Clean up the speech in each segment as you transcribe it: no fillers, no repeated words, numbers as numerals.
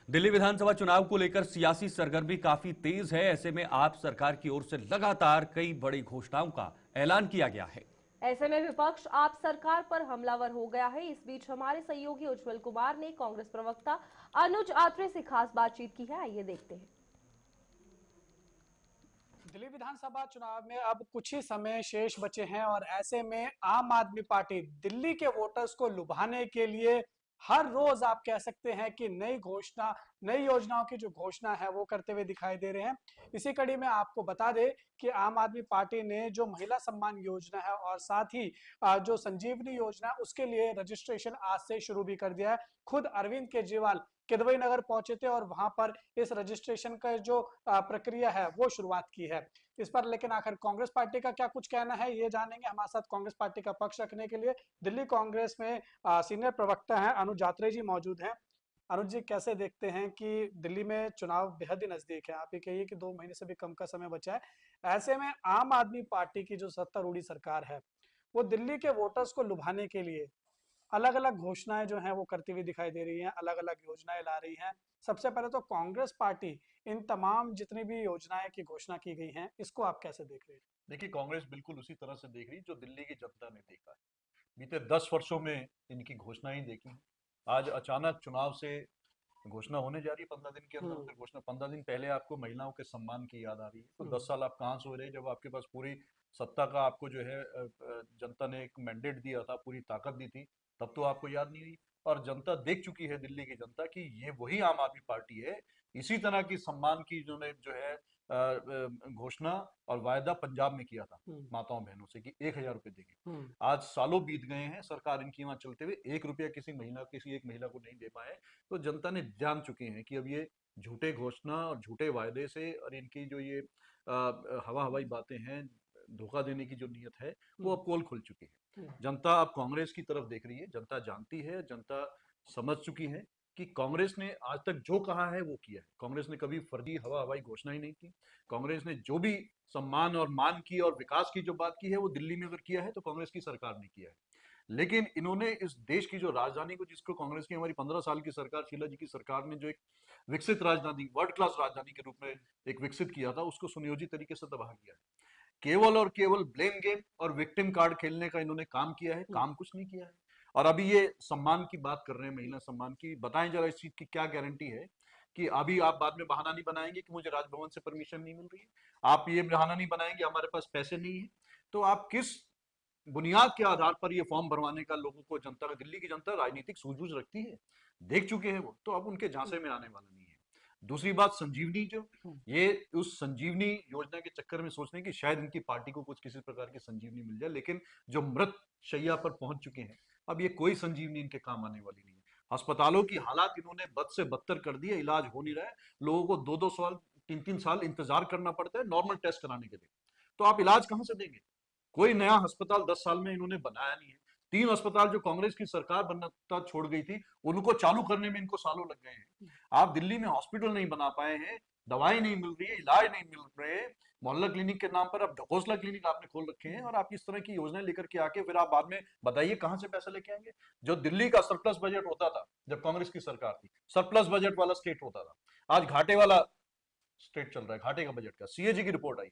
दिल्ली विधानसभा चुनाव को लेकर सियासी सरगर्मी काफी तेज है। ऐसे में आप सरकार की ओर से लगातार कई बड़ी घोषणाओं का ऐलान किया गया है। ऐसे में विपक्ष आप सरकार पर हमलावर हो गया है। इस बीच हमारे सहयोगी उज्जवल कुमार ने कांग्रेस प्रवक्ता अनुज आत्रे से खास बातचीत की है। आइए देखते हैं। दिल्ली विधानसभा चुनाव में अब कुछ ही समय शेष बचे हैं और ऐसे में आम आदमी पार्टी दिल्ली के वोटर्स को लुभाने के लिए हर रोज आप कह सकते हैं कि नई योजनाओं की जो घोषणा है वो करते हुए दिखाई दे रहे हैं। इसी कड़ी में आपको बता दें कि आम आदमी पार्टी ने जो महिला सम्मान योजना है और साथ ही जो संजीवनी योजना है उसके लिए रजिस्ट्रेशन आज से शुरू भी कर दिया है। खुद अरविंद केजरीवाल किदवई नगर पहुंचे थे और वहां पर इस रजिस्ट्रेशन का जो प्रक्रिया है वो शुरुआत की है। इस पर लेकिन आखिर कांग्रेस पार्टी का क्या कुछ कहना है ये जानेंगे। हमारे साथ कांग्रेस पार्टी का पक्ष रखने के लिए दिल्ली कांग्रेस में सीनियर प्रवक्ता हैं अनुज जात्रे जी मौजूद हैं। अनुज जी, कैसे देखते हैं कि दिल्ली में चुनाव बेहद ही नजदीक है, आप ये कहिए कि 2 महीने से भी कम का समय बचा है। ऐसे में आम आदमी पार्टी की जो सत्तारूढ़ी सरकार है वो दिल्ली के वोटर्स को लुभाने के लिए अलग अलग घोषणाएं जो हैं वो करती हुई दिखाई दे रही हैं, अलग अलग योजनाएं ला रही हैं। सबसे पहले तो कांग्रेस पार्टी इन तमाम जितनी भी योजनाएं की घोषणा की गई हैं इसको आप कैसे देख रहे हैं? देखिए, कांग्रेस बिल्कुल उसी तरह से देख रही जो दिल्ली की जनता ने देखा है। बीते 10 वर्षों में इनकी घोषणाएं देखी हैं। आज अचानक चुनाव से घोषणा होने जा रही है 15 दिन के अंदर अंदर घोषणा। 15 दिन पहले आपको महिलाओं के सम्मान की याद आ रही है, तो 10 साल आप कहाँ सो रहे जब आपके पास पूरी सत्ता का आपको जो है जनता ने एक मैंडेट दिया था, पूरी ताकत दी थी, तब तो आपको याद नहीं हुई। और जनता देख चुकी है, दिल्ली की जनता, कि ये वही आम आदमी पार्टी है। इसी तरह की सम्मान की जो है घोषणा और वायदा पंजाब में किया था माताओं बहनों से कि 1,000 रुपए देंगे। आज सालों बीत गए हैं सरकार इनकी वहां चलते हुए, 1 रुपया किसी एक महिला को नहीं दे पाए। तो जनता ने जान चुके हैं कि अब ये झूठे घोषणा और झूठे वायदे से और इनकी जो ये हवा हवाई बातें हैं, धोखा देने की जो नीयत है, वो अब पोल खुल चुकी है। जनता अब कांग्रेस की तरफ देख रही है। जनता जानती है, जनता समझ चुकी है कि कांग्रेस ने आज तक जो कहा है वो किया है। कांग्रेस ने कभी फर्जी हवा हवाई घोषणाएं नहीं की। कांग्रेस ने जो भी सम्मान और मान की और विकास की जो बात की है वो दिल्ली में अगर किया है तो कांग्रेस की सरकार ने किया है। लेकिन इन्होंने इस देश की जो राजधानी को, जिसको कांग्रेस की हमारी 15 साल की सरकार, शीला जी की सरकार ने जो एक विकसित राजधानी, वर्ल्ड क्लास राजधानी के रूप में एक विकसित किया था, उसको सुनियोजित तरीके से तबाह किया है। केवल और केवल ब्लेम गेम और विक्टिम कार्ड खेलने का इन्होंने काम किया है, काम कुछ नहीं किया है। और अभी ये सम्मान की बात कर रहे हैं, महिला सम्मान की, बताएं जरा इस चीज की क्या गारंटी है कि अभी आप बाद में बहाना नहीं बनाएंगे कि मुझे राजभवन से परमिशन नहीं मिल रही है। आप ये बहाना नहीं बनाएंगे हमारे पास पैसे नहीं है। तो आप किस बुनियाद के आधार पर ये फॉर्म भरवाने का लोगों को, जनता का, दिल्ली की जनता राजनीतिक सूझबूझ रखती है, देख चुके हैं वो, तो अब उनके झांसे में आने वाला नहीं है। दूसरी बात, संजीवनी, जो ये उस संजीवनी योजना के चक्कर में सोच रहे हैं कि शायद इनकी पार्टी को कुछ किसी प्रकार की संजीवनी मिल जाए, लेकिन जो मृत शैया पर पहुंच चुके हैं, अब ये कोई संजीवनी इनके काम आने वाली नहीं है। अस्पतालों की हालात इन्होंने बद से बदतर कर दी है, इलाज हो नहीं रहा है, लोगों को 2-2 साल, 3-3 साल इंतजार करना पड़ता है नॉर्मल टेस्ट कराने के लिए। तो आप इलाज कहां से देंगे? कोई नया अस्पताल 10 साल में इन्होंने बनाया नहीं है। 3 अस्पताल जो कांग्रेस की सरकार बनता छोड़ गई थी, उनको चालू करने में इनको सालों लग गए हैं। आप दिल्ली में हॉस्पिटल नहीं बना पाए हैं, दवाई नहीं मिल रही है, इलाज नहीं मिल रहे। मोहल्ला क्लिनिक के नाम पर अब ढकोसला क्लिनिक आपने खोल रखे हैं, और आप इस तरह की योजनाएं लेकर के आके फिर आप बाद में बताइए कहां से पैसे लेके आएंगे। जो दिल्ली का सरप्लस बजट होता था जब कांग्रेस की सरकार थी, सरप्लस बजट वाला स्टेट होता था, आज घाटे वाला स्टेट चल रहा है। घाटे का बजट का सीएजी की रिपोर्ट आई,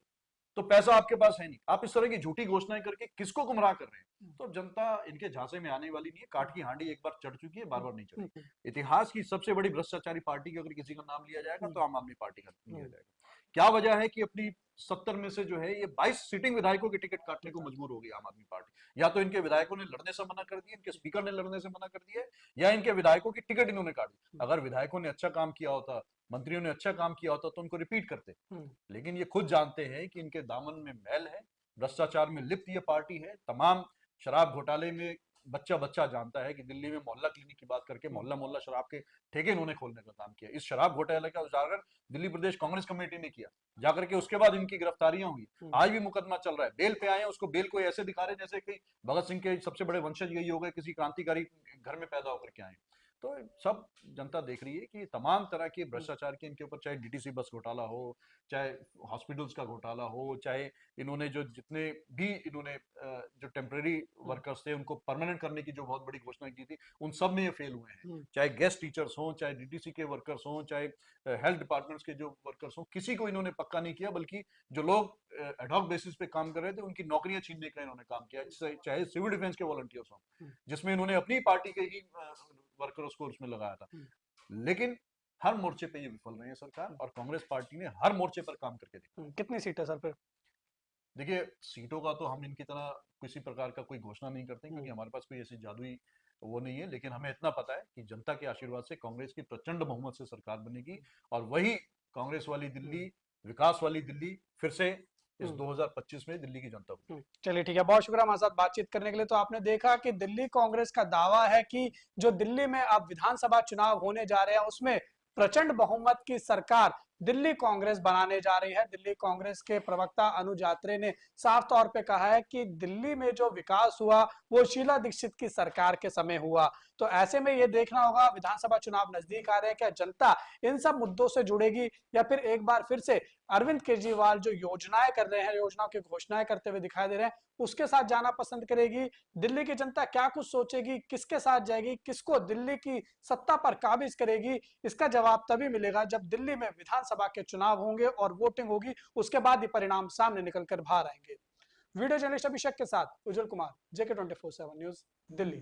तो पैसा आपके पास है नहीं। आप इस तरह की झूठी घोषणाएं करके किसको गुमराह कर रहे हैं? तो जनता इनके झांसे में आने वाली नहीं है। काठ की हांडी एक बार चढ़ चुकी है, बार बार नहीं चढ़ी। इतिहास की सबसे बड़ी भ्रष्टाचारी पार्टी का अगर किसी का नाम लिया जाएगा तो आम आदमी पार्टी का लिया जाएगा। क्या वजह है कि अपनी 70 में से जो है ये 22 सिटिंग विधायकों के टिकट काटने को मजबूर हो गई आम आदमी पार्टी। या तो इनके विधायकों ने लड़ने से मना कर दिया, इनके स्पीकर ने लड़ने से मना कर दिया, या इनके विधायकों की टिकट इन्होंने काट दी। अगर विधायकों ने अच्छा काम किया होता, मंत्रियों ने अच्छा काम किया होता, तो उनको रिपीट करते। लेकिन ये खुद जानते हैं कि इनके दामन में मैल है, भ्रष्टाचार में लिप्त ये पार्टी है। तमाम शराब घोटाले में बच्चा बच्चा जानता है कि दिल्ली में मोहल्ला क्लिनिक की बात करके मोहल्ला मोहल्ला शराब के ठेके इन्होंने खोलने का काम किया। इस शराब घोटाले का उजागर दिल्ली प्रदेश कांग्रेस कमेटी ने किया, जाकर के उसके बाद इनकी गिरफ्तारियां हुई। आज भी मुकदमा चल रहा है, बेल पे आए हैं, उसको बेल को ऐसे दिखा रहे जैसे कि भगत सिंह के सबसे बड़े वंशज यही हो गए, किसी क्रांतिकारी घर में पैदा होकर के आए। तो सब जनता देख रही है कि तमाम तरह के भ्रष्टाचार के इनके ऊपर, चाहे डीटीसी बस घोटाला हो, चाहे हॉस्पिटल्स का घोटाला हो, चाहे इन्होंने जो जितने भी इन्होंने जो टेम्परेरी वर्कर्स थे उनको परमानेंट करने की जो बहुत बड़ी घोषणा की थी, उन सब में ये फेल हुए हैं। चाहे गेस्ट टीचर्स हों, चाहे डीटीसी के वर्कर्स हों, चाहे हेल्थ डिपार्टमेंट्स के जो वर्कर्स हों, किसी को इन्होंने पक्का नहीं किया, बल्कि जो लोग एडहॉक बेसिस पे काम कर रहे थे उनकी नौकरियां छीनने का इन्होंने काम किया, चाहे सिविल डिफेंस के वॉलंटियर्स हों, जिसमें इन्होंने अपनी पार्टी के ही वर्कर्स को उसमें लगाया था। लेकिन हर मोर्चे पे ये विफल रहे हैं सरकार, और कांग्रेस पार्टी ने हर मोर्चे पर काम करके देखा। कितनी सीटें सर फिर? देखिए, सीटों का तो हम इनकी तरह किसी प्रकार का कोई घोषणा नहीं करते, क्योंकि हमारे पास कोई ऐसी जादुई वो नहीं है। लेकिन हमें इतना पता है कि जनता के आशीर्वाद से कांग्रेस की प्रचंड बहुमत से सरकार बनेगी, और वही कांग्रेस वाली दिल्ली, विकास वाली दिल्ली फिर से इस 2025 में दिल्ली की जनता को। चलिए ठीक है, बहुत शुक्रिया हमारे साथ बातचीत करने के लिए। तो आपने देखा कि दिल्ली कांग्रेस का दावा है कि जो दिल्ली में अब विधानसभा चुनाव होने जा रहे हैं उसमें प्रचंड बहुमत की सरकार दिल्ली कांग्रेस बनाने जा रही है। दिल्ली कांग्रेस के प्रवक्ता अनुज आत्रे ने साफ तौर पे कहा है कि दिल्ली में जो विकास हुआ वो शीला दीक्षित की सरकार के समय हुआ। तो ऐसे में ये देखना होगा, विधानसभा चुनाव नजदीक आ रहे हैं, क्या जनता इन सब मुद्दों से जुड़ेगी, या फिर एक बार फिर से अरविंद केजरीवाल जो योजनाएं कर रहे हैं, योजनाओं की घोषणाएं करते हुए दिखाई दे रहे हैं, उसके साथ जाना पसंद करेगी। दिल्ली की जनता क्या कुछ सोचेगी, किसके साथ जाएगी, किसको दिल्ली की सत्ता पर काबिज करेगी, इसका जवाब तभी मिलेगा जब दिल्ली में विधानसभा के चुनाव होंगे और वोटिंग होगी। उसके बाद ही परिणाम सामने निकलकर बाहर आएंगे। वीडियो जर्नलिस्ट अभिषेक के साथ उज्जवल कुमार, JK24/7 न्यूज, दिल्ली।